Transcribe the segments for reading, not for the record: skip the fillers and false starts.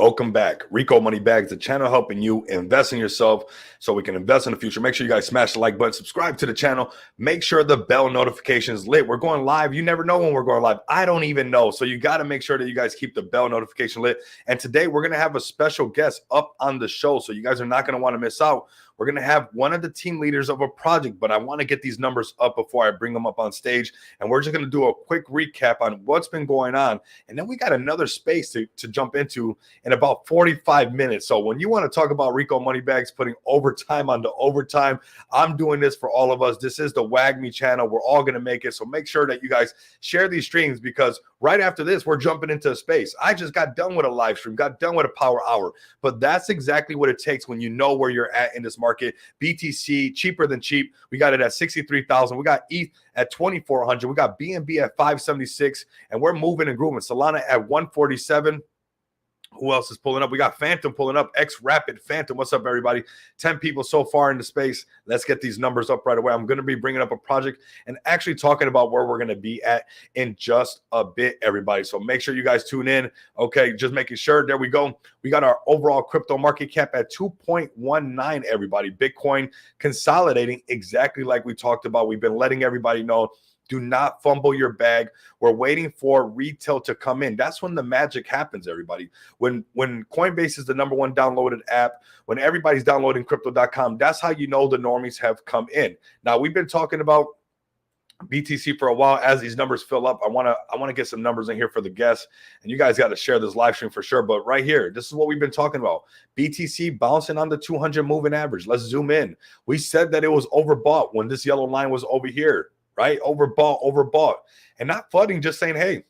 Welcome back. Rico Money Bags, the channel helping you invest in yourself so we can invest in the future. Make sure you guys smash the like button, subscribe to the channel, make sure the bell notification is lit. We're going live. You never know when we're going live. I don't even know. So you got to make sure that you guys keep the bell notification lit. And today we're going to have a special guest up on the show. So you guys are not going to want to miss out. We're going to have one of the team leaders of a project, but I want to get these numbers up before I bring them up on stage. And we're just going to do a quick recap on what's been going on. And then we got another space to jump into in about 45 minutes. So when you want to talk about Rico Money Bags putting overtime onto overtime, I'm doing this for all of us. This is the Wag Me channel. We're all going to make it. So make sure that you guys share these streams, because right after this, we're jumping into a space. I just got done with a live stream, got done with a power hour, but that's exactly what it takes when you know where you're at in this market. BTC, cheaper than cheap. We got it at 63,000. We got ETH at 2,400. We got BNB at 576, and we're moving and grooving. Solana at 147. Who else is pulling up? We got Phantom pulling up. X Rapid Phantom. What's up, everybody? 10 people so far in the space. Let's get these numbers up right away. I'm going to be bringing up a project and actually talking about where we're going to be at in just a bit, everybody. So make sure you guys tune in. Okay, just making sure. There we go. We got our overall crypto market cap at 2.19, everybody. Bitcoin consolidating exactly like we talked about. We've been letting everybody know. Do not fumble your bag. We're waiting for retail to come in. That's when the magic happens, everybody. When Coinbase is the #1 downloaded app, when everybody's downloading crypto.com, that's how you know the normies have come in. Now, we've been talking about BTC for a while. As these numbers fill up, I want to get some numbers in here for the guests, and you guys got to share this live stream for sure. But right here, this is what we've been talking about. BTC bouncing on the 200 moving average. Let's zoom in. We said that it was overbought when this yellow line was over here. Right? Overbought. And not flooding, just saying, hey,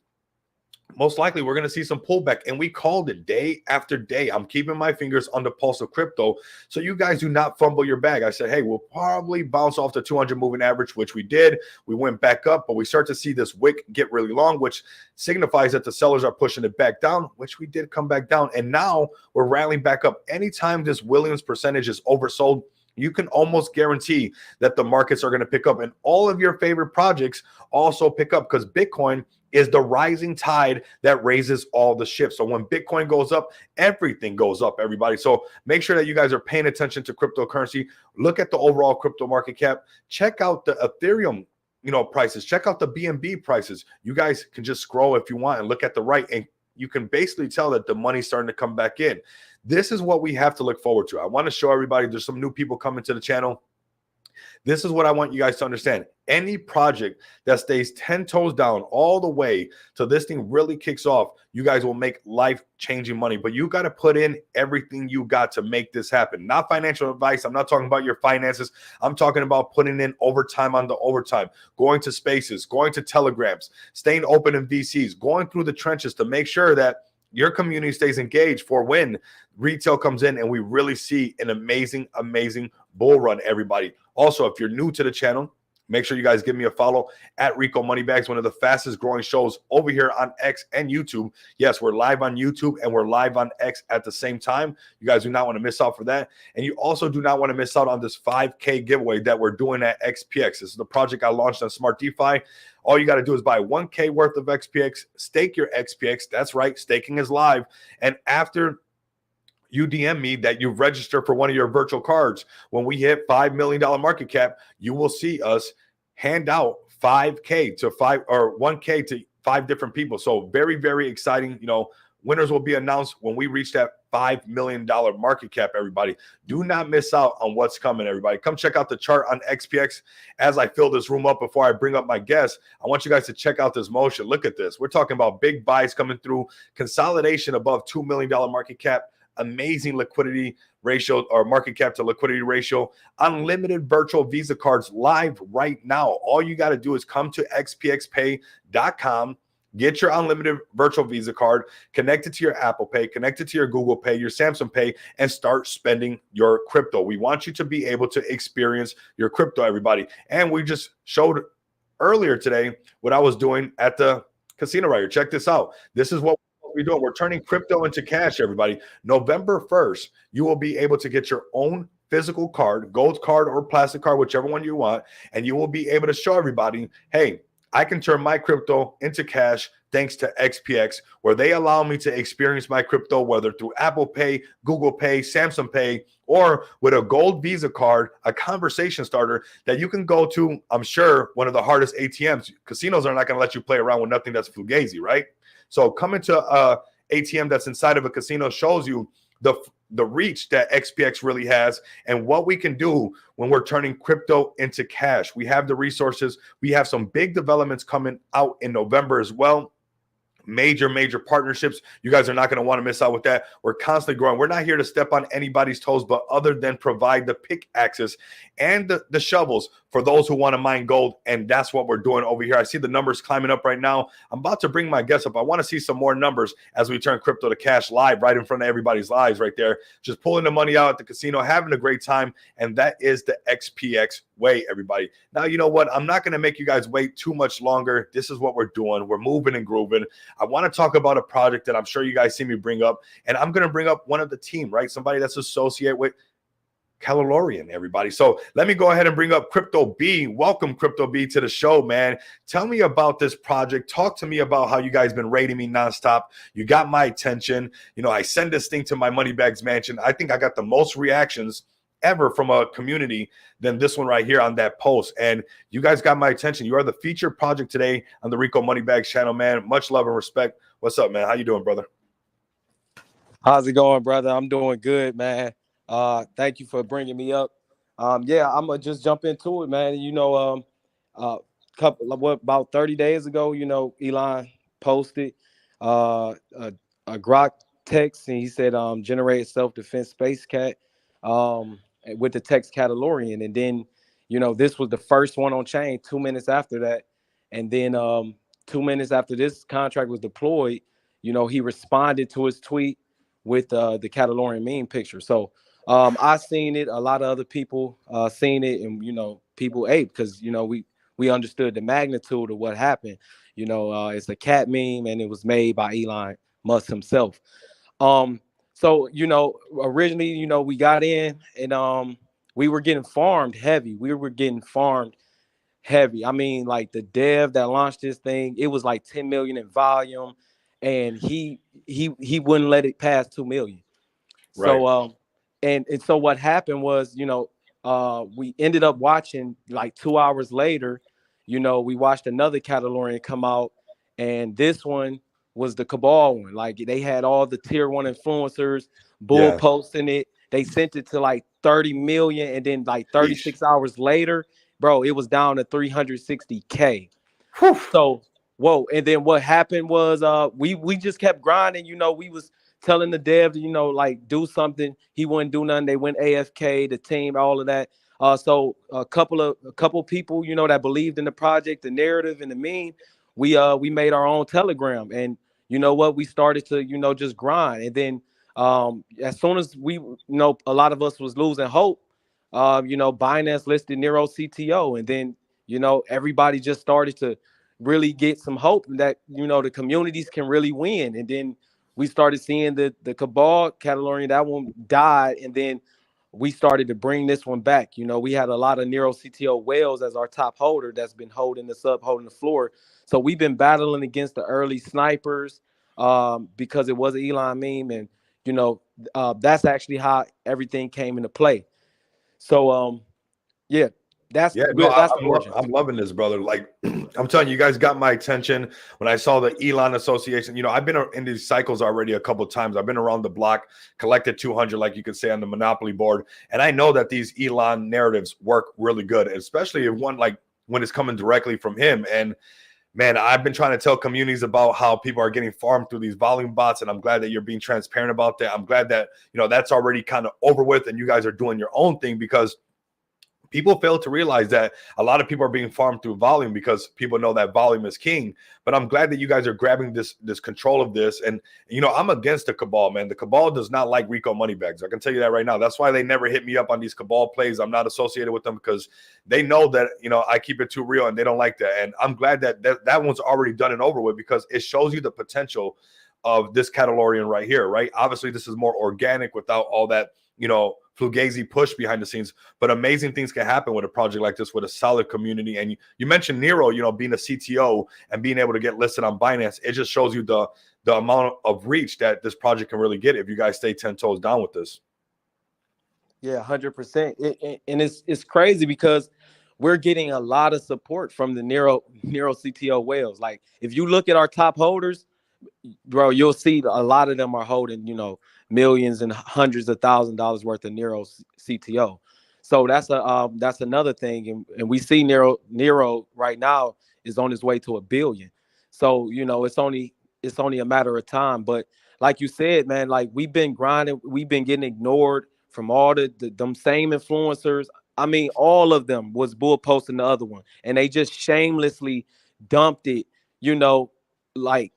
most likely we're going to see some pullback. And we called it day after day. I'm keeping my fingers on the pulse of crypto so you guys do not fumble your bag. I said, hey, we'll probably bounce off the 200 moving average, which we did. We went back up, but we start to see this wick get really long, which signifies that the sellers are pushing it back down, which we did come back down. And now we're rallying back up. Anytime this Williams percentage is oversold, you can almost guarantee that the markets are going to pick up, and all of your favorite projects also pick up, because Bitcoin is the rising tide that raises all the ships. So when Bitcoin goes up, everything goes up, everybody. So make sure that you guys are paying attention to cryptocurrency. Look at the overall crypto market cap. Check out the Ethereum prices. Check out the BNB prices. You guys can just scroll if you want and look at the right, and you can basically tell that the money's starting to come back in. This is what we have to look forward to. I want to show everybody, there's some new people coming to the channel. This is what I want you guys to understand. Any project that stays 10 toes down all the way till this thing really kicks off, you guys will make life-changing money. But you got to put in everything you got to make this happen. Not financial advice. I'm not talking about your finances. I'm talking about putting in overtime on the overtime, going to spaces, going to telegrams, staying open in VCs, going through the trenches to make sure that your community stays engaged for when retail comes in and we really see an amazing bull run, everybody. Also, if you're new to the channel, make sure you guys give me a follow at Rico Money Bags, one of the fastest growing shows over here on X and YouTube. Yes, we're live on YouTube and we're live on X at the same time. You guys do not want to miss out for that. And you also do not want to miss out on this 5K giveaway that we're doing at XPX. This is the project I launched on Smart DeFi. All you got to do is buy 1K worth of XPX, stake your XPX. That's right, staking is live. And after you DM me that you've registered for one of your virtual cards, when we hit $5 million market cap, you will see us hand out 5K to 5 or 1K to 5 different people. So very exciting. Winners will be announced when we reach that $5 million market cap, everybody. Do not miss out on what's coming, everybody. Come check out the chart on XPX as I fill this room up before I bring up my guests. I want you guys to check out this motion. Look at this. We're talking about big buys coming through, consolidation above $2 million market cap, amazing liquidity ratio or market cap to liquidity ratio, unlimited virtual Visa cards live right now. All you got to do is come to xpxpay.com. Get your unlimited virtual Visa card, connect it to your Apple Pay, connect it to your Google Pay, your Samsung Pay, and start spending your crypto. We want you to be able to experience your crypto, everybody. And we just showed earlier today what I was doing at the casino right here. Check this out. This is what we're doing. We're turning crypto into cash, everybody. November 1st, you will be able to get your own physical card, gold card or plastic card, whichever one you want, and you will be able to show everybody, hey, I can turn my crypto into cash thanks to XPX, where they allow me to experience my crypto, whether through Apple Pay, Google Pay, Samsung Pay, or with a gold Visa card, a conversation starter that you can go to, I'm sure, one of the hardest ATMs. Casinos are not going to let you play around with nothing that's fugazi, right? So coming to a ATM that's inside of a casino shows you the reach that XPX really has and what we can do when we're turning crypto into cash. We have the resources. We have some big developments coming out in November as well. Major partnerships. You guys are not going to want to miss out with that. We're constantly growing. We're not here to step on anybody's toes, but other than provide the pickaxes and the shovels for those who want to mine gold. And that's what we're doing over here. I see the numbers climbing up right now. I'm about to bring my guests up. I want to see some more numbers as we turn crypto to cash live right in front of everybody's lives right there. Just pulling the money out at the casino, having a great time. And that is the XPX way, everybody. Now, you know what? I'm not going to make you guys wait too much longer. This is what we're doing. We're moving and grooving. I want to talk about a project that I'm sure you guys see me bring up, and I'm going to bring up one of the team, right? Somebody that's associated with Calorian, everybody. So let me go ahead and bring up Crypto B. Welcome, Crypto B, to the show, man. Tell me about this project. Talk to me about how you guys been rating me nonstop. You got my attention. You know, I send this thing to my Moneybags mansion. I think I got the most reactions ever from a community than this one right here on that post. And you guys got my attention. You are the featured project today on the Rico Moneybags channel, man. Much love and respect. What's up, man? How you doing, brother? How's it going, brother? I'm doing good, man. Thank you for bringing me up. Yeah, I'm gonna just jump into it, man. You know, about 30 days ago, you know, Elon posted a Grok text, and he said, generate self-defense space cat with the text Catalorian. And then, you know, this was the first one on chain 2 minutes after that. And then 2 minutes after this contract was deployed, you know, he responded to his tweet with the Catalorian meme picture. So I seen it. A lot of other people seen it, and you know, people ate because you know we understood the magnitude of what happened. You know, it's a cat meme, and it was made by Elon Musk himself. So you know, originally, you know, we got in, and we were getting farmed heavy. I mean, like the dev that launched this thing, it was like 10 million in volume, and he wouldn't let it pass 2 million. Right. So and so what happened was, you know, we ended up watching like 2 hours later, you know, we watched another Catalorian come out, and this one was the Cabal one. Like they had all the tier one influencers bull Yeah. posting it. They sent it to like 30 million, and then like 36 hours later, bro, it was down to 360K. Whew. So whoa, and then what happened was we just kept grinding. You know, we was telling the dev to, you know, like do something. He wouldn't do nothing. They went AFK, the team, all of that. So a couple people, you know, that believed in the project, the narrative, and the meme, we made our own Telegram, and you know what, we started to, you know, just grind. And then as soon as we, you know, a lot of us was losing hope, you know, Binance listed Nero CTO, and then, you know, everybody just started to really get some hope that, you know, the communities can really win. And then we started seeing the Cabal Catalorian, that one died, and then we started to bring this one back. You know, we had a lot of Nero CTO whales as our top holder that's been holding us up, holding the floor. So we've been battling against the early snipers because it was an Elon meme, and you know, that's actually how everything came into play. So yeah, that's Yeah, no, that's the origin. I'm loving this, brother. Like, I'm telling you, you guys got my attention when I saw the Elon Association. You know, I've been in these cycles already a couple of times. I've been around the block, collected 200, like you could say, on the Monopoly board. And I know that these Elon narratives work really good, especially if one, like, when it's coming directly from him. And man, I've been trying to tell communities about how people are getting farmed through these volume bots, and I'm glad that you're being transparent about that. I'm glad that, you know, that's already kind of over with, and you guys are doing your own thing, because people fail to realize that a lot of people are being farmed through volume because people know that volume is king. But I'm glad that you guys are grabbing this control of this. And, you know, I'm against the Cabal, man. The Cabal does not like Rico Moneybags. I can tell you that right now. That's why they never hit me up on these Cabal plays. I'm not associated with them because they know that, you know, I keep it too real, and they don't like that. And I'm glad that that one's already done and over with, because it shows you the potential of this Catalorian right here, right? Obviously, this is more organic without all that, you know, fugazi push behind the scenes, but amazing things can happen with a project like this with a solid community. And you mentioned Nero, being a CTO and being able to get listed on Binance. It just shows you the amount of reach that this project can really get if you guys stay 10 toes down with this. Yeah, 100%. And it's crazy because we're getting a lot of support from the Nero CTO whales. Like if you look at our top holders, bro, you'll see a lot of them are holding, millions and hundreds of $1,000s worth of Nero CTO. So that's another thing, and we see Nero right now is on his way to $1 billion. So it's only a matter of time. But like you said, man, like we've been grinding, we've been getting ignored from all them same influencers. I mean, all of them was bull posting the other one, and they just shamelessly dumped it, like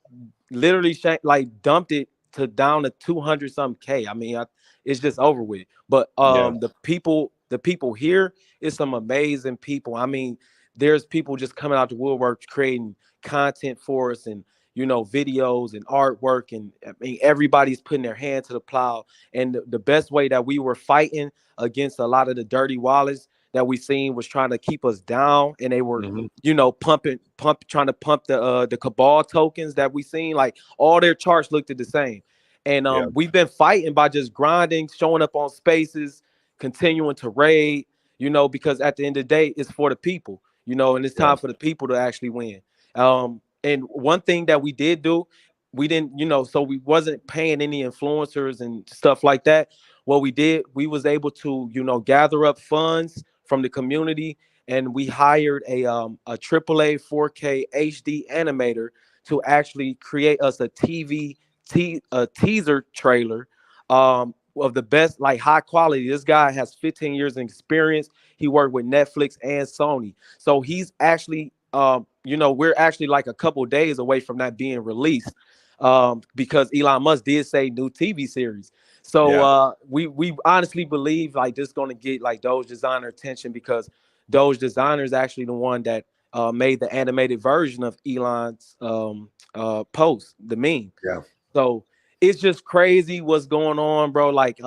literally like dumped it to down to 200 something K. I mean, it's just over with. But Yeah. the people here is some amazing people. I mean, there's people just coming out the woodwork creating content for us, and videos and artwork, and I mean everybody's putting their hand to the plow. And the best way that we were fighting against a lot of the dirty wallets that we seen was trying to keep us down, and they were trying to pump the cabal tokens that we seen. Like all their charts looked the same. And Yeah. we've been fighting by just grinding, showing up on spaces, continuing to raid, because at the end of the day, it's for the people, and it's time for the people to actually win. And one thing that we did do, we didn't, so we wasn't paying any influencers and stuff like that. What we did, we was able to, gather up funds from the community, and we hired a AAA 4K HD animator to actually create us a teaser trailer of the best, like high quality. This guy has 15 years of experience. He worked with Netflix and Sony, so he's actually we're actually like a couple days away from that being released, because Elon Musk did say new TV series. So we honestly believe like this is going to get like Doge designer attention, because Doge designer is actually the one that made the animated version of Elon's post, the meme. Yeah. So it's just crazy what's going on, bro. Like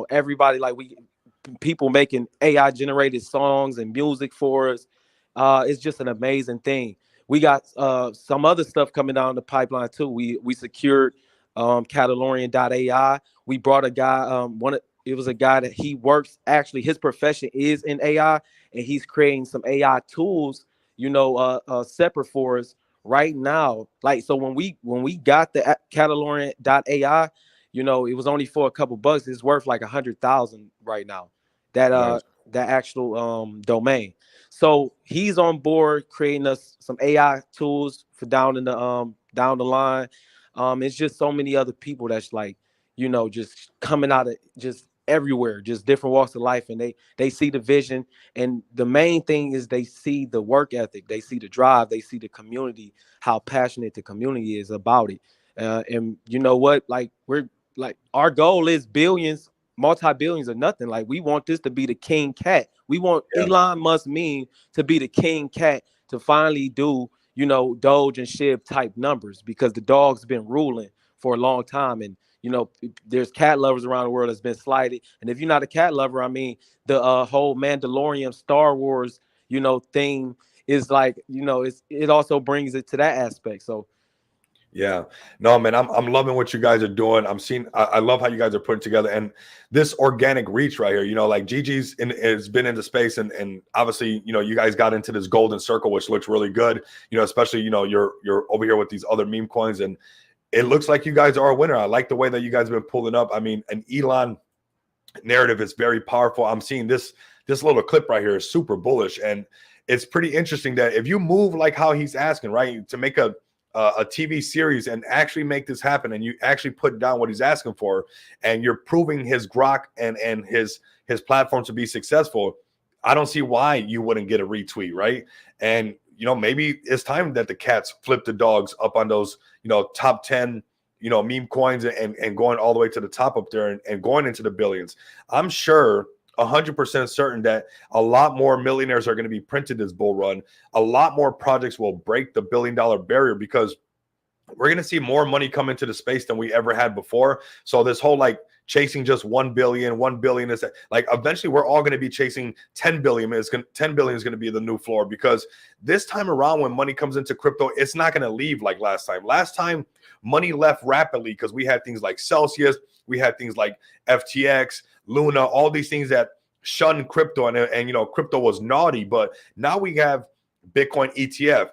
everybody, like people making AI generated songs and music for us. It's just an amazing thing. We got some other stuff coming down the pipeline too. We secured Catalorian.ai. We brought a guy, it was a guy that he works, actually his profession is in AI, and he's creating some AI tools, separate for us right now. Like, so when we got the Catalorian.ai, it was only for a couple bucks. It's worth like 100,000 right now. That actual domain. So he's on board creating us some AI tools for down the line. It's just so many other people that's like, just coming out of just everywhere, just different walks of life, and they see the vision. And the main thing is they see the work ethic, they see the drive, they see the community, how passionate the community is about it. And you know what? Like we're like our goal is billions, multi-billions or nothing. Like we want this to be the king cat. We want Elon Musk meme to be the king cat, to finally do, Doge and Shill type numbers, because the dog's been ruling for a long time. And there's cat lovers around the world that's been slighted. And if you're not a cat lover, I mean, the whole Mandalorian Star Wars, thing is like, it also brings it to that aspect. So yeah, no, man, I'm loving what you guys are doing. I love how you guys are putting together, and this organic reach right here. Like Gigi's has been into space, and obviously, you guys got into this golden circle, which looks really good. Especially, you're over here with these other meme coins, and it looks like you guys are a winner. I like the way that you guys have been pulling up. I mean, an Elon narrative is very powerful. I'm seeing this little clip right here is super bullish, and it's pretty interesting that if you move like how he's asking, right, to make a TV series and actually make this happen, and you actually put down what he's asking for, and you're proving his grok and his platform to be successful, I don't see why you wouldn't get a retweet, right? And maybe it's time that the cats flip the dogs up on those top 10 meme coins, and going all the way to the top up there, and going into the billions. I'm sure 100% certain that a lot more millionaires are going to be printed this bull run. A lot more projects will break the $1 billion barrier, because we're going to see more money come into the space than we ever had before. So this whole like chasing just 1 billion. 1 billion is like eventually we're all going to be chasing 10 billion. 10 billion is going to be the new floor, because this time around when money comes into crypto, it's not going to leave like last time. Last time money left rapidly because we had things like Celsius, we had things like FTX, Luna, all these things that shunned crypto, and you know, crypto was naughty. But now we have Bitcoin ETF,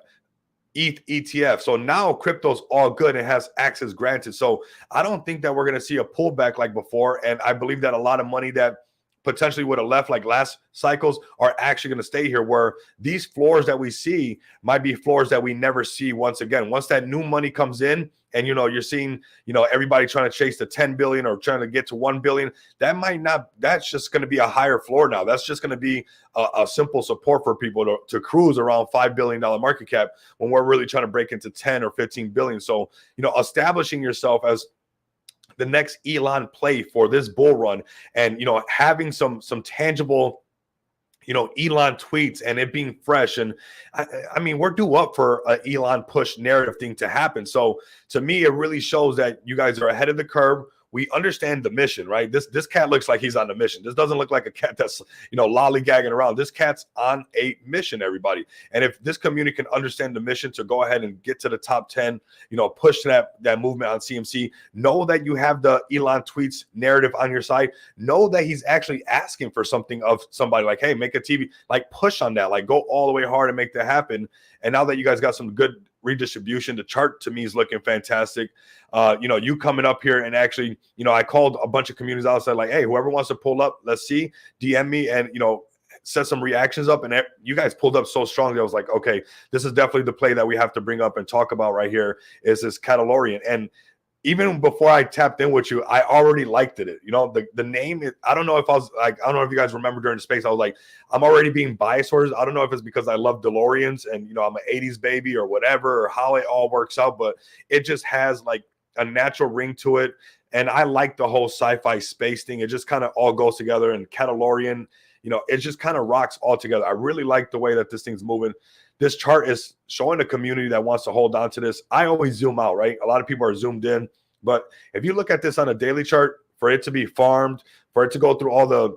ETH ETF. So now crypto's all good and has access granted. So I don't think that we're going to see a pullback like before. And I believe that a lot of money that potentially would have left like last cycles are actually going to stay here, where these floors that we see might be floors that we never see once again. Once that new money comes in, and you know, you're seeing, you know, everybody trying to chase the 10 billion or trying to get to 1 billion, that might not, that's just going to be a higher floor now. That's just going to be a simple support for people to cruise around $5 billion market cap, when we're really trying to break into 10 or 15 billion. So, you know, establishing yourself as the next Elon play for this bull run, and you know, having some tangible, you know, Elon tweets and it being fresh. And I mean, we're due up for an Elon push narrative thing to happen. So to me, it really shows that you guys are ahead of the curve. We understand the mission, right? This cat looks like he's on a mission. This doesn't look like a cat that's, you know, lollygagging around. This cat's on a mission, everybody. And if this community can understand the mission to go ahead and get to the top 10, you know, push that movement on CMC, know that you have the Elon tweets narrative on your side. Know that he's actually asking for something of somebody, like, hey, make a TV, like push on that, like go all the way hard and make that happen. And now that you guys got some good redistribution, the chart to me is looking fantastic. You know, you coming up here and actually, you know, I called a bunch of communities outside, like, hey, whoever wants to pull up, let's see, DM me, and you know, set some reactions up. And you guys pulled up so strongly. I was like, okay, this is definitely the play that we have to bring up and talk about right here, is this Catalorian. And even before I tapped in with you, I already liked it. You know, the name, I don't know if I was like, I don't know if you guys remember during the space, I was like, I'm already being biased towards. I don't know if it's because I love DeLoreans and, you know, I'm an 80s baby or whatever, or how it all works out, but it just has like a natural ring to it. And I like the whole sci-fi space thing. It just kind of all goes together. And Catalorian, you know, it just kind of rocks all together. I really like the way that this thing's moving. This chart is showing a community that wants to hold on to this. I always zoom out, right? A lot of people are zoomed in. But if you look at this on a daily chart, for it to be farmed, for it to go through all the,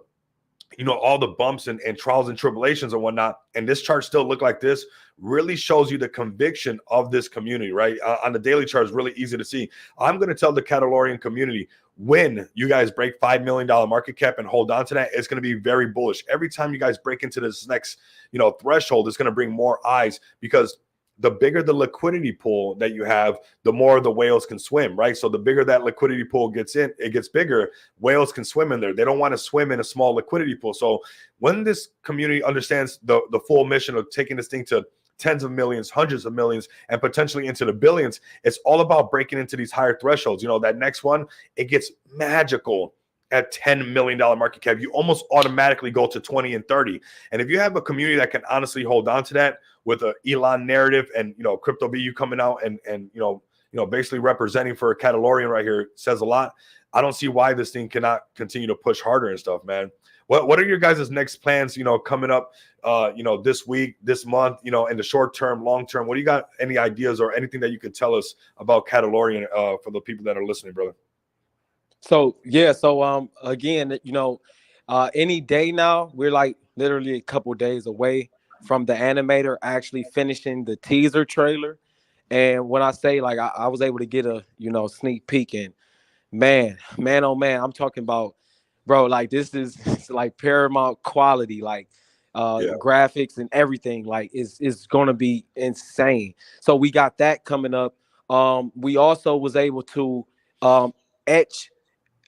you know, all the bumps and trials and tribulations and whatnot, and this chart still look like this, really shows you the conviction of this community, right? On the daily chart is really easy to see. I'm going to tell the Catalorian community, when you guys break $5 million market cap and hold on to that, it's going to be very bullish. Every time you guys break into this next, you know, threshold, it's going to bring more eyes, because the bigger the liquidity pool that you have, the more the whales can swim, right? So the bigger that liquidity pool gets in, it gets bigger. Whales can swim in there. They don't want to swim in a small liquidity pool. So when this community understands the full mission of taking this thing to tens of millions, hundreds of millions, and potentially into the billions, it's all about breaking into these higher thresholds. You know, that next one, it gets magical. At $10 million market cap, you almost automatically go to 20 and 30. And if you have a community that can honestly hold on to that with a Elon narrative, and you know, Crypto BU coming out and you know, basically representing for a Catalorian right here, says a lot. I don't see why this thing cannot continue to push harder and stuff, man. What are your guys' next plans, you know, coming up, you know, this week, this month, you know, in the short term, long term? What do you got? Any ideas or anything that you could tell us about Catalorian for the people that are listening, brother? So yeah, so again, you know, any day now, we're like literally a couple days away from the animator actually finishing the teaser trailer. And when I say like I was able to get a, you know, sneak peek, and man, oh man, I'm talking about, bro, like this is it's like paramount quality, like Yeah. graphics and everything, like is gonna be insane. So we got that coming up. We also was able to etch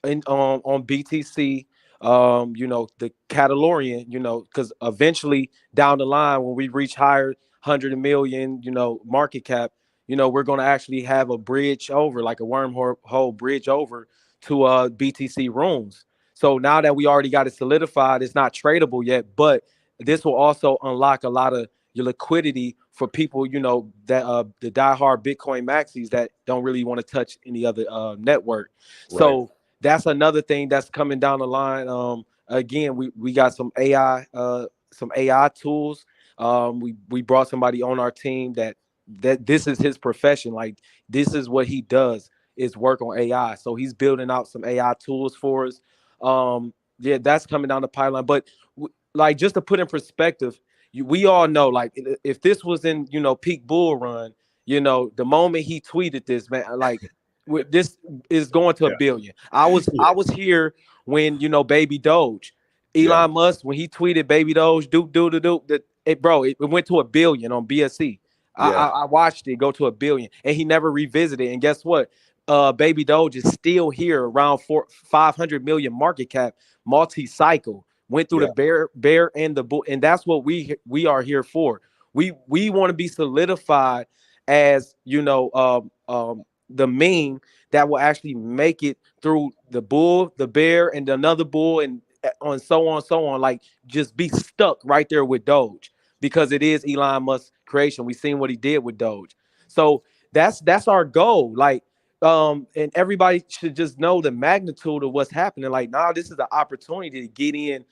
in on BTC, you know, the Catalorian, you know, because eventually down the line when we reach higher 100 million, you know, market cap, you know, we're going to actually have a bridge over, like a wormhole bridge over to BTC rooms. So now that we already got it solidified, it's not tradable yet, but this will also unlock a lot of your liquidity for people, you know, that the diehard Bitcoin maxis that don't really want to touch any other network. Right. So that's another thing that's coming down the line. Again, we got some AI tools. We brought somebody on our team that this is his profession. Like this is what he does. is work on AI. So he's building out some AI tools for us. Yeah, that's coming down the pipeline. But like, just to put in perspective, we all know, like, if this was in, peak bull run, the moment he tweeted this, man, like, this is going to a Yeah. billion. I was here when, Baby Doge, Yeah. Elon Musk, when he tweeted Baby Doge, it went to a billion on BSC. Yeah. I watched it go to a billion, and he never revisited. And guess what? Baby Doge is still here, around 500 million market cap, multi-cycle. Went through Yeah. the bear and the bull, and that's what we are here for. We want to be solidified as, the meme that will actually make it through the bull, the bear, and another bull, and on so on. Like, just be stuck right there with Doge, because it is Elon Musk's creation. We seen what he did with Doge. So that's our goal. Like, and everybody should just know the magnitude of what's happening. Like, now this is the opportunity to get in,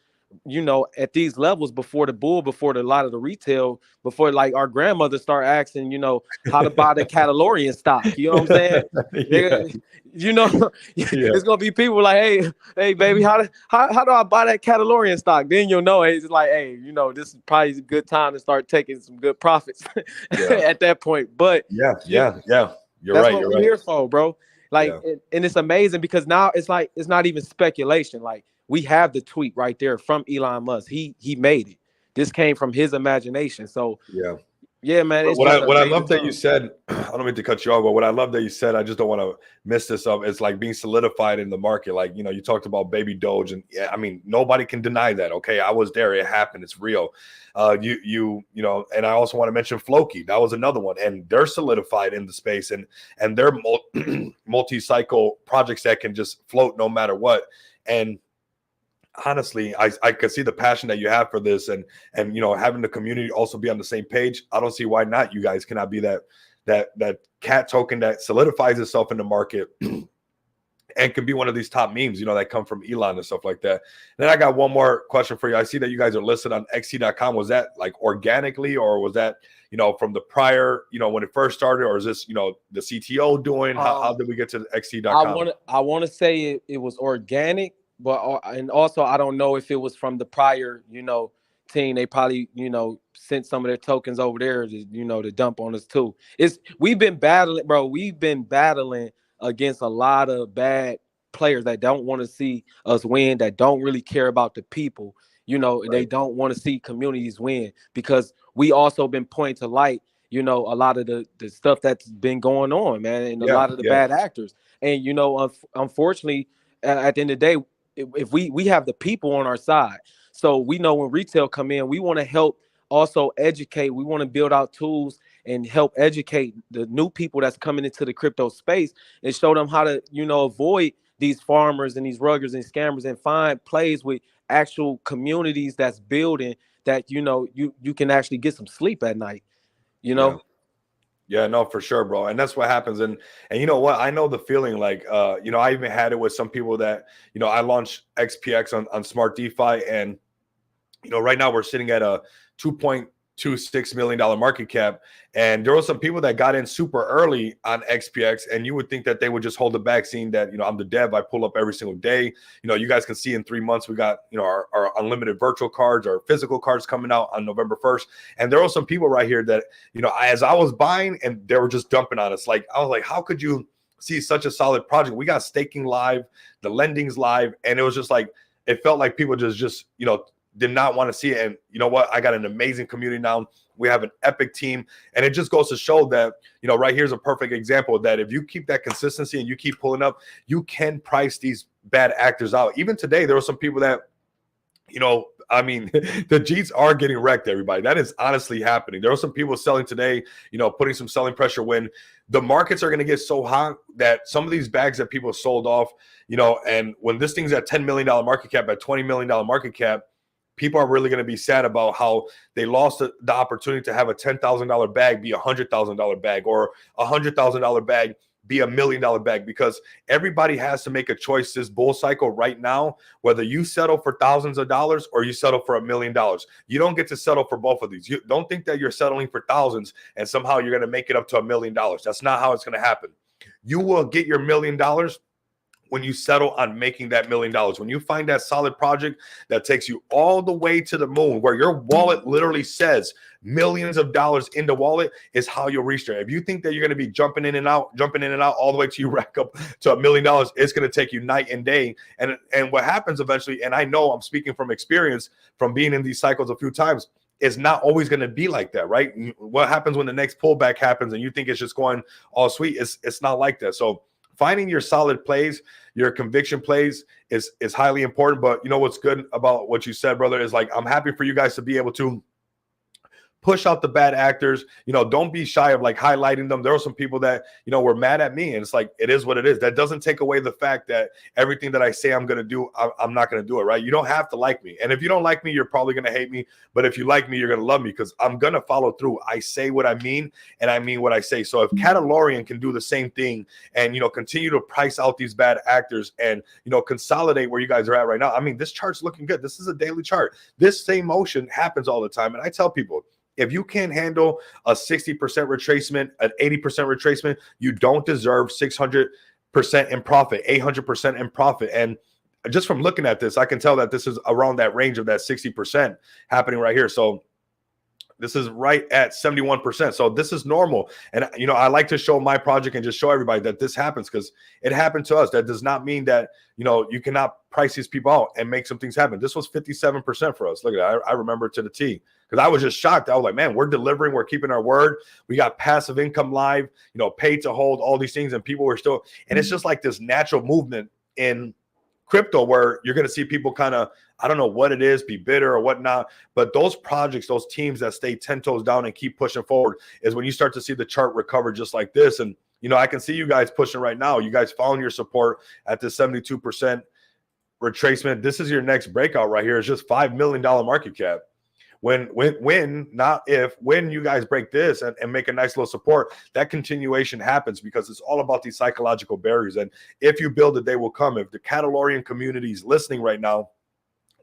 at these levels before the bull, before a lot of the retail, before, like, our grandmother start asking, how to buy the Catalorian stock. You know what I'm saying? Yeah. Yeah. It's gonna be people like, hey, baby, how do I buy that Catalorian stock? Then you'll know. It's like, hey, this is probably a good time to start taking some good profits Yeah. at that point. But Yeah. Yeah. Yeah. You're that's right. what You're we're right. here for, bro. Like, Yeah. and it's amazing, because now it's like, it's not even speculation. Like, we have the tweet right there from Elon Musk. He made it. This came from his imagination. So Yeah. yeah, man, it's What just I an what I amazing love that you time. said, I don't mean to cut you off, but what I love that you said, I just don't want to miss this up. It's like being solidified in the market. Like, you talked about Baby Doge, and yeah, I mean, nobody can deny that. Okay, I was there, it happened, it's real. And I also want to mention Floki. That was another one, and they're solidified in the space, and they're multi-cycle projects that can just float no matter what. And honestly, I could see the passion that you have for this, and having the community also be on the same page. I don't see why not. You guys cannot be that cat token that solidifies itself in the market and could be one of these top memes, that come from Elon and stuff like that. And then I got one more question for you. I see that you guys are listed on xt.com. Was that like organically, or was that from the prior, when it first started, or is this the CTO doing? How did we get to xt.com? I want to say it was organic, but and also I don't know if it was from the prior, team. They probably, sent some of their tokens over there to, to dump on us too. We've been battling, bro. We've been battling against a lot of bad players that don't want to see us win, that don't really care about the people, and they Right. don't want to see communities win, because we also been pointing to light, a lot of the stuff that's been going on, man, and a Yeah. lot of the Yeah. bad actors. And unfortunately, at the end of the day, if we have the people on our side, so we know when retail come in, we want to help also educate. We want to build out tools and help educate the new people that's coming into the crypto space, and show them how to, avoid these farmers and these ruggers and scammers, and find plays with actual communities that's building, that, you can actually get some sleep at night, you Yeah. know. Yeah, no, for sure, bro. And that's what happens. And you know what? I know the feeling. Like, I even had it with some people that, I launched XPX on Smart DeFi, and right now we're sitting at a $2.26 million market cap. And there were some people that got in super early on XPX, and you would think that they would just hold it back, seeing that, I'm the dev, I pull up every single day. You guys can see in 3 months, we got, our unlimited virtual cards, our physical cards coming out on November 1st. And there were some people right here that, as I was buying, and they were just dumping on us. Like, I was like, how could you see such a solid project? We got staking live, the lending's live. And it was just like, it felt like people just did not want to see it. And you know what? I got an amazing community now. We have an epic team. And it just goes to show that, right here's a perfect example that if you keep that consistency and you keep pulling up, you can price these bad actors out. Even today, there were some people that, I mean, the Jeets are getting wrecked, everybody. That is honestly happening. There are some people selling today, putting some selling pressure, when the markets are going to get so hot that some of these bags that people sold off, and when this thing's at $10 million market cap, at $20 million market cap, people are really going to be sad about how they lost the opportunity to have a $10,000 bag be a $100,000 bag, or a $100,000 bag be $1 million bag, because everybody has to make a choice this bull cycle right now, whether you settle for thousands of dollars or you settle for $1 million. You don't get to settle for both of these. You don't think that you're settling for thousands and somehow you're going to make it up to $1 million. That's not how it's going to happen. You will get your $1 million when you settle on making that $1 million. When you find that solid project that takes you all the way to the moon, where your wallet literally says millions of dollars in the wallet, is how you'll reach there. If you think that you're going to be jumping in and out all the way to you rack up to $1 million, it's going to take you night and day. And what happens eventually, and I know I'm speaking from experience from being in these cycles a few times, it's not always going to be like that, right? What happens when the next pullback happens and you think it's just going all sweet? It's not like that. So finding your solid plays, your conviction plays is highly important. But you know what's good about what you said, brother, is like, I'm happy for you guys to be able to push out the bad actors. You know, don't be shy of like highlighting them. There were some people that, you know, were mad at me, and it's like, it is what it is. That doesn't take away the fact that everything that I say I'm going to do, I'm not going to do it, right? You don't have to like me. And if you don't like me, you're probably going to hate me. But if you like me, you're going to love me, because I'm going to follow through. I say what I mean, and I mean what I say. So if Catalorian can do the same thing and, you know, continue to price out these bad actors and, you know, consolidate where you guys are at right now. I mean, this chart's looking good. This is a daily chart. This same motion happens all the time. And I tell people, if you can't handle a 60% retracement, an 80% retracement, you don't deserve 600% in profit, 800% in profit. And just from looking at this, I can tell that this is around that range of that 60% happening right here. So this is right at 71%. So this is normal. And, you know, I like to show my project and just show everybody that this happens, because it happened to us. That does not mean that, you know, you cannot price these people out and make some things happen. This was 57% for us. Look at that. I remember to the T, because I was just shocked. I was like, man, we're delivering. We're keeping our word. We got passive income live, you know, paid to hold, all these things. And people were still, and it's just like this natural movement in crypto where you're going to see people kind of, I don't know what it is, be bitter or whatnot, but those projects, those teams that stay 10 toes down and keep pushing forward is when you start to see the chart recover just like this. And, you know, I can see you guys pushing right now. You guys found your support at the 72% retracement. This is your next breakout right here. It's just $5 million market cap. When you guys break this and make a nice little support, that continuation happens, because it's all about these psychological barriers. And if you build it, they will come. If the Catalorian community is listening right now,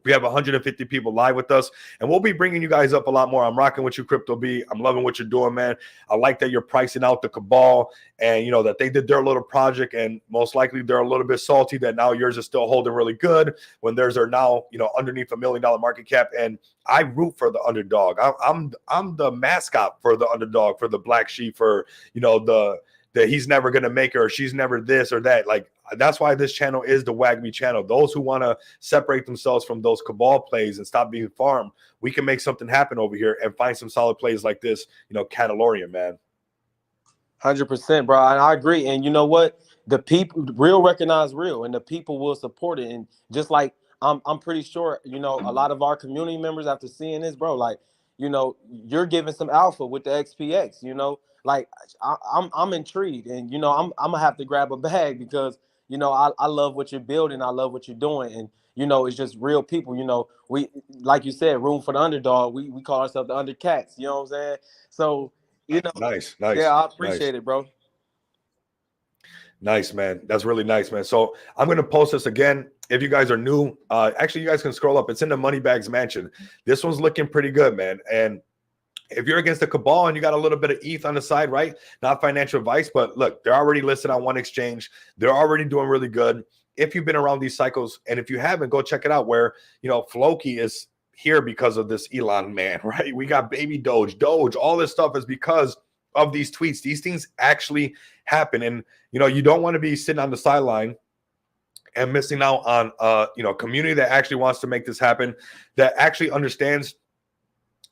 we have 150 people live with us, and we'll be bringing you guys up a lot more. I'm rocking with you, Crypto B. I'm loving what you're doing, man. I like that you're pricing out the cabal, and, you know, that they did their little project, and most likely they're a little bit salty that now yours is still holding really good when theirs are now, you know, underneath $1 million market cap. And I root for the underdog. I'm the mascot for the underdog, for the black sheep, for, you know, that he's never going to make it, or she's never this or that. Like, that's why this channel is the WAGME channel. Those who want to separate themselves from those cabal plays and stop being farmed, we can make something happen over here and find some solid plays like this, you know, Catalorian, man. 100%, bro. And I agree. And you know what? The people real recognize real, and the people will support it. And just like I'm pretty sure, you know, a lot of our community members, after seeing this, bro, like, you know, you're giving some alpha with the XPX, you know, like I'm intrigued, and, you know, I'm gonna have to grab a bag, because, you know, I love what you're building. I love what you're doing. And, you know, it's just real people. You know, we, like you said, room for the underdog. We call ourselves the undercats. You know what I'm saying? So, you know, Nice. yeah, I appreciate it, bro. Nice, man. That's really nice, man. So I'm going to post this again. If you guys are new, actually, you guys can scroll up. It's in the Moneybags Mansion. This one's looking pretty good, man. And if you're against the cabal and you got a little bit of ETH on the side, right? Not financial advice, but look, they're already listed on one exchange. They're already doing really good. If you've been around these cycles, and if you haven't, go check it out, where, you know, Floki is here because of this Elon man, right? We got baby Doge, all this stuff is because of these tweets. These things actually happen. And, you know, you don't want to be sitting on the sideline and missing out on, you know, a community that actually wants to make this happen, that actually understands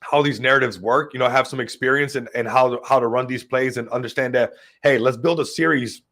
how these narratives work, you know, have some experience and how to run these plays, and understand that, hey, let's build a series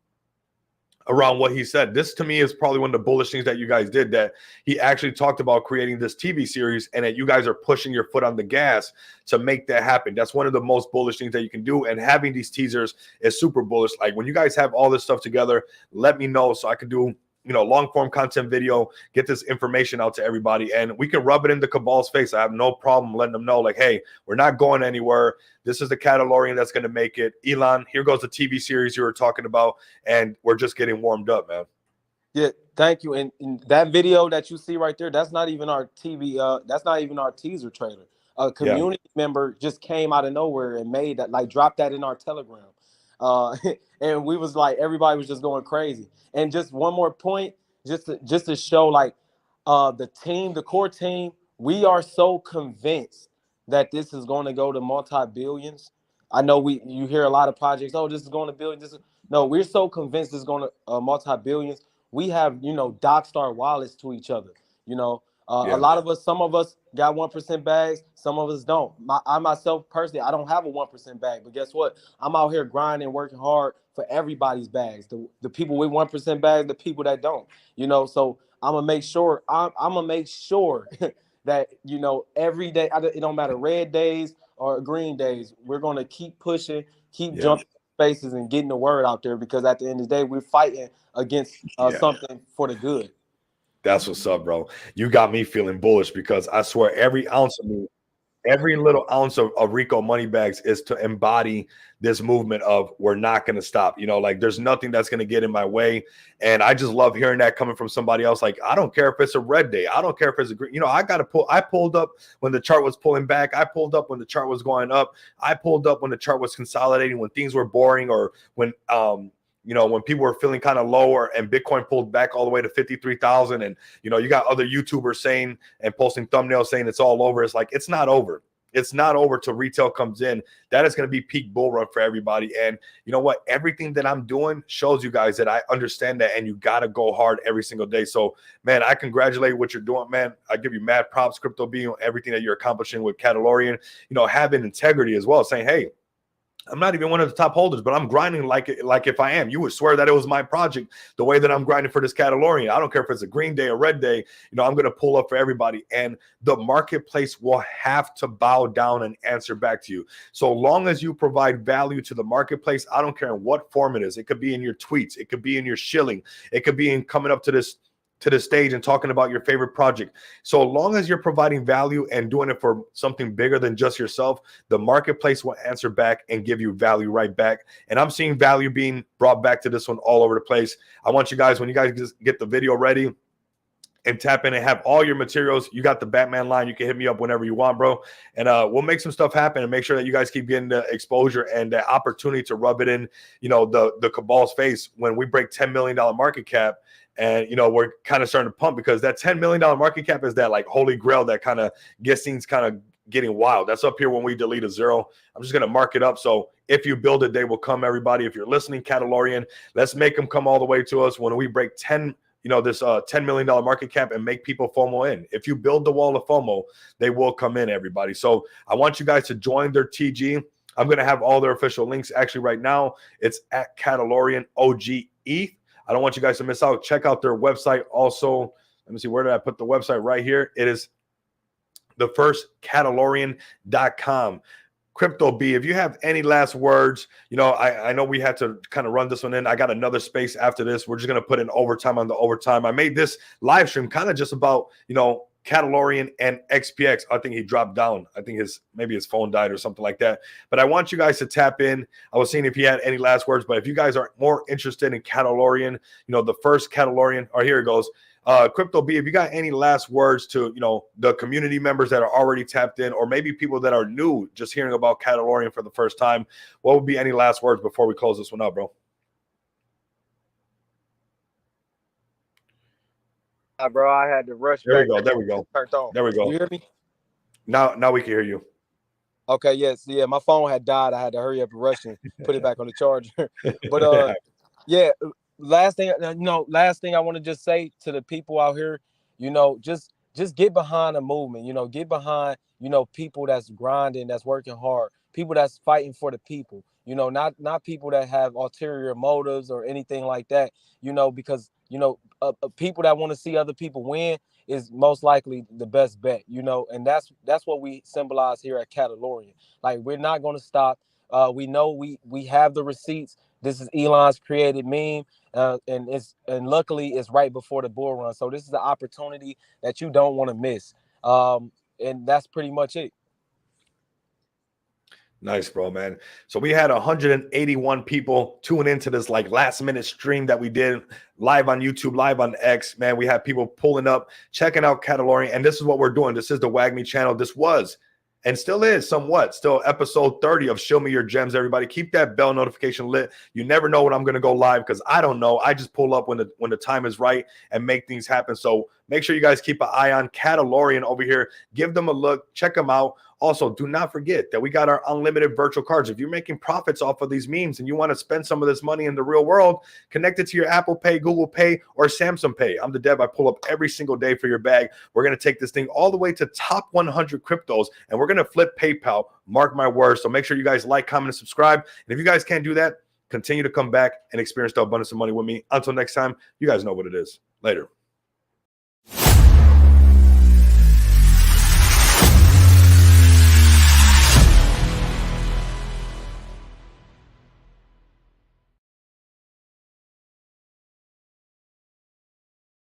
around what he said. This to me is probably one of the bullish things that you guys did, that he actually talked about creating this TV series, and that you guys are pushing your foot on the gas to make that happen. That's one of the most bullish things that you can do. And having these teasers is super bullish. Like, when you guys have all this stuff together, let me know so I can do, you know, long form content video, get this information out to everybody, and we can rub it in the cabal's face. I have no problem letting them know, like, hey, we're not going anywhere. This is the Catalorian that's going to make it. Elon, here goes the TV series you were talking about, and we're just getting warmed up, man. Yeah, thank you. And that video that you see right there, that's not even our TV. That's not even our teaser trailer. A community member just came out of nowhere and made that, like, dropped that in our Telegram. And we was like, everybody was just going crazy. And just one more point, just to show like the team, the core team, we are so convinced that this is going to go to multi-billions. I know you hear a lot of projects, oh, this is going to billions. No, we're so convinced it's going to multi-billions. We have, doc star wallets to each other. A Yeah. lot of us, some of us got 1% bags, some of us don't. I myself personally, I don't have a 1% bag, but guess what? I'm out here grinding, working hard for everybody's bags. The people with 1% bags, the people that don't. So I'm gonna make sure that every day, it don't matter red days or green days, we're gonna keep pushing, keep Yeah. jumping spaces and getting the word out there, because at the end of the day, we're fighting against Yeah. something for the good. That's what's up, bro. You got me feeling bullish because I swear every ounce of me, every little ounce of Rico Moneybags is to embody this movement of we're not going to stop. Like there's nothing that's going to get in my way. And I just love hearing that coming from somebody else. Like, I don't care if it's a red day. I don't care if it's a green. I pulled up when the chart was pulling back. I pulled up when the chart was going up. I pulled up when the chart was consolidating, when things were boring, or when, when people were feeling kind of lower and Bitcoin pulled back all the way to 53,000. And, you got other YouTubers saying and posting thumbnails saying it's all over. It's like, it's not over. It's not over till retail comes in. That is going to be peak bull run for everybody. And you know what? Everything that I'm doing shows you guys that I understand that, and you got to go hard every single day. So, man, I congratulate what you're doing, man. I give you mad props, Crypto B, everything that you're accomplishing with Catalorian, having integrity as well, saying, hey, I'm not even one of the top holders, but I'm grinding like if I am. You would swear that it was my project, the way that I'm grinding for this Catalorian. I don't care if it's a green day or red day. I'm going to pull up for everybody. And the marketplace will have to bow down and answer back to you. So long as you provide value to the marketplace, I don't care in what form it is. It could be in your tweets. It could be in your shilling. It could be in coming up to the stage and talking about your favorite project. So long as you're providing value and doing it for something bigger than just yourself, the marketplace will answer back and give you value right back. And I'm seeing value being brought back to this one all over the place. I want you guys, when you guys just get the video ready and tap in and have all your materials, you got the Batman line. You can hit me up whenever you want, bro. And we'll make some stuff happen and make sure that you guys keep getting the exposure and the opportunity to rub it in, the cabal's face when we break $10 million market cap. And, we're kind of starting to pump, because that $10 million market cap is that like holy grail that kind of gets things kind of getting wild. That's up here when we delete a zero. I'm just going to mark it up. So if you build it, they will come, everybody. If you're listening, Catalorian, let's make them come all the way to us when we break this $10 million market cap and make people FOMO in. If you build the wall of FOMO, they will come in, everybody. So I want you guys to join their TG. I'm going to have all their official links actually right now. It's at Catalorian OG ETH. I don't want you guys to miss out. Check out their website also. Let me see, where did I put the website? Right here. It is thefirstcatalorian.com. Crypto B, if you have any last words, I know we had to kind of run this one in. I got another space after this. We're just going to put in overtime on the overtime. I made this live stream kind of just about, Catalorian and XPX. I think he dropped down. I think maybe his phone died or something like that. But I want you guys to tap in. I was seeing if he had any last words, but if you guys are more interested in Catalorian, the first Catalorian, or here it goes. Crypto B, if you got any last words to, the community members that are already tapped in, or maybe people that are new, just hearing about Catalorian for the first time, what would be any last words before we close this one up, bro? Bro, I had to rush. There back. we go. There we go. Turned on. There we go. You hear me? Now we can hear you. Okay, yes. Yeah, my phone had died. I had to hurry up and rush and put it back on the charger. But yeah, last thing I want to just say to the people out here, just get behind the movement, get behind, people that's grinding, that's working hard, people that's fighting for the people, not people that have ulterior motives or anything like that, because, people that want to see other people win is most likely the best bet, and that's what we symbolize here at Catalorian. Like, we're not going to stop. We know we have the receipts. This is Elon's created meme, and luckily it's right before the bull run. So this is an opportunity that you don't want to miss. And that's pretty much it. Nice, bro, man. So we had 181 people tune into this like last minute stream that we did live on YouTube, live on X. Man, we had people pulling up, checking out Catalorian, and this is what we're doing. This is the WAGMI channel. This was and still is somewhat still episode 30 of Show Me Your Gems. Everybody, keep that bell notification lit. You never know when I'm going to go live, because I don't know. I just pull up when the time is right and make things happen. So make sure you guys keep an eye on Catalorian over here. Give them a look. Check them out. Also, do not forget that we got our unlimited virtual cards. If you're making profits off of these memes and you want to spend some of this money in the real world, connect it to your Apple Pay, Google Pay, or Samsung Pay. I'm the Dev. I pull up every single day for your bag. We're going to take this thing all the way to top 100 cryptos, and we're going to flip PayPal. Mark my words. So make sure you guys like, comment, and subscribe. And if you guys can't do that, continue to come back and experience the abundance of money with me. Until next time, you guys know what it is. Later.